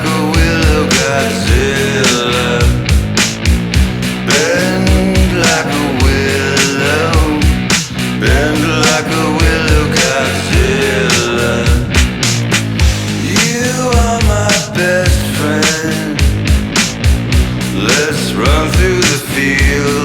a willow Godzilla. Bend like a willow. Bend like a willow Godzilla. You are my best friend. Let's run through the field.